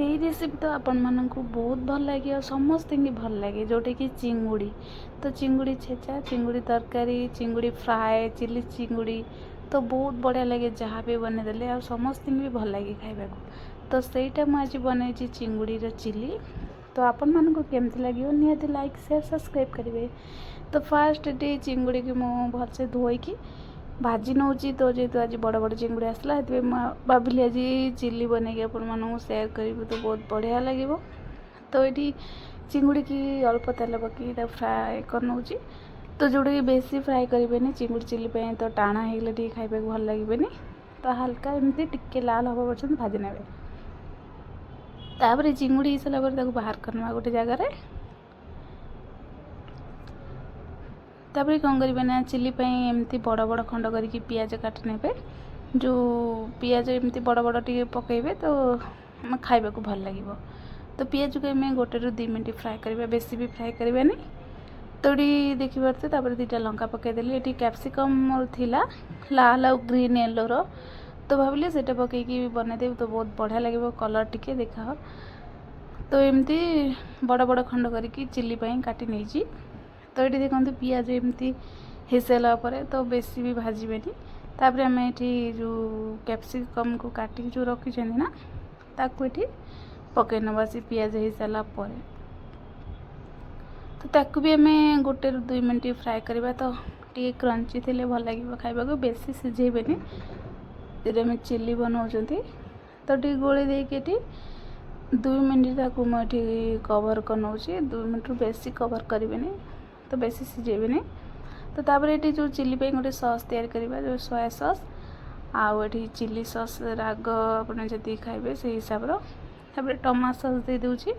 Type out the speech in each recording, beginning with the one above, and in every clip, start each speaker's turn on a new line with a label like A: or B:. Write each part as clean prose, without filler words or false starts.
A: यही रेसिपी तो आपण मानक बहुत भल लगे समस्त भल लगे जोटा कि चिंगुड़ी। तो चिंगुड़ी छेचा, चिंगुड़ी तरकारी, चिंगुड़ी फ्राए, चिली चिंगुड़ी तो बहुत बढ़िया लगे जहाँ भी बनईदे आ समस्त भी भल लगे खाइबा। तो सहीटा मुझे बनई चिंगुड़ी चिली। तो आपण मानक केमती लगे निहाती लाइक शेयर सब्सक्राइब करेंगे। तो फास्ट टे चिंगुड़ी की मुझे भलसे धोईकी भाजी नौ। तो जेहेतु आज बड़ बड़ चिंगुड़ी आसला भाविली आज चिली बनई आपको सेयार करी तो बहुत बढ़िया लगे। तो ये चिंगुड़ी की अल्प तेल पकई फ्राए कर नौ। तो जोटा कि बेसी फ्राए करेंगे चिंगुड़ी चिली तो टाणा होगले टे खाइबा भल लगे। तो हल्का एमती टिके लाल हवा पर्यंत भाजी ने। तापर चिंगुड़ी हो सारा बाहर करना गोटे जगार। तापर कौन करेंगे ना चिली एमती बड़ बड़ खंड करके पियाज काटने जो पियाज एमती बड़ बड़ टे पकईबे तो खाइबा को भल लगे। तो पियाज को आम 1 ରୁ 2 मिनट फ्राए करवा, बेसी भी फ्राए करवानी। तो ये देखिए तापर 2टा लंका पकईदेली। ये कैप्सिकम मोर थिला लाल आ ग्रीन येलो रो। तो भाविली से पकईकी बनईदेवी तो बहुत बढ़िया लगे कलर टिके देखा। तो एमती बड़ बड़ खंड करके चिली काटी नहीं। तो ये देखते पियाज एमती हो सारा तो बेसी भी भाजबेनी। तापर आम ये जो कैप्सिकम को काटिक जो रखी ना ताकू ये पकई नवा से पियाज हो सारा। तो ताकू भी आम 1 ରୁ 2 मिनट फ्राए करवा। तो टे क्रंची थे भल लगे खाइबा को, बेसी सिझेबेनी। आम चिली बनाऊँ तो टे गोली देके 2 मिनट ताकू मुझे कवर कर नौ। 2 मिनट रू बेसी कवर करेंगे तो बेसी सिझेबेनी। तो तापर ये जो चिली गोटे सॉस तैयार करवा जो सोया सॉस आउ ये चिली सॉस राग आपड़ जी खाइबे से हिसाब रे टमाटो सॉस दे दूची।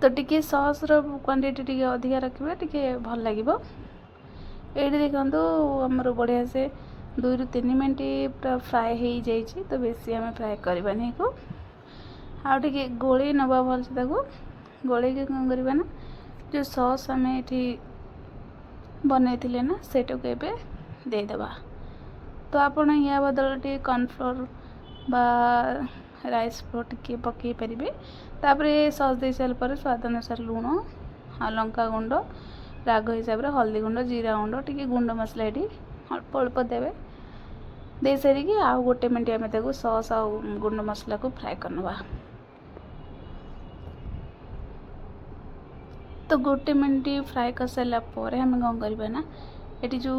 A: तो टिके सॉस रो क्वांटिटी टिके अधिका रखिबे टिके भल लगे। ये देखो आमर बढ़िया से 2 ରୁ 3 मिनट पूरा फ्राए हो जाइए। तो बेसी आम फ्राए करवानी को आगे गोले नवा भल से गोले कौन करवा ना जो सॉस आम ये बनई ना सेटा को एबे देदेबा। तो आपड़ या बदल टे कॉर्नफ्लोर बा राइस फ्लोर टिके पकई पारे। तापर सॉस दे सारा स्वाद अनुसार लुण आ लंका गुंड राग हिसाब से हल्दी गुंड जीरा गुंड टी गुंड मसला ये अल्प अल्प देवे दे सारिकी आउ 1 मिनट आम सॉस आ गुंड मसला को फ्राए करनवा। तो 1 मिनट फ्राए कर सारा आम कौन करवा ना ये जो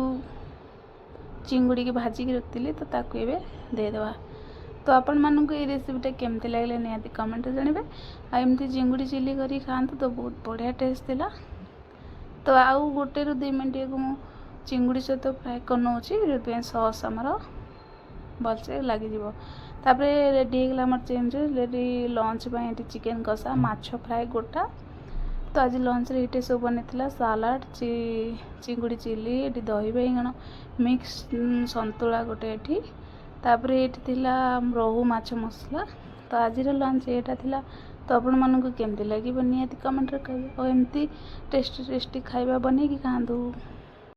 A: चिंगुड़ी की भाजिकी रखी तो ताकू ये देदेबा। तो आपण मानक ये रेसिपीटा केमती लगे निहाती कमेंट जानवे। आमती चिंगुड़ी चिली करी खाते तो बहुत बढ़िया टेस्ट थिला। तो आउ 1 ରୁ 2 मिनट को चिंगुड़ी सहित फ्राए कर नौ जो सॉस आमर भलसे लगे। तापर रेडी होगा आम चेंज रेडी लंच चिकेन कषा माछ फ्राए गोटा। तो आज लंच रे ये सब बनी सालाड चिंगुड़ी चिली ये दही बैगण मिक्स संतुला गोटे ये। तापर ये रोहू माछ मसला। तो आज लंच यहाँ था। तो आपण मानक केमती लगे निहाती कमेंट कहे और एमती टेस्टी टेस्टी खाइबा बनई खातु।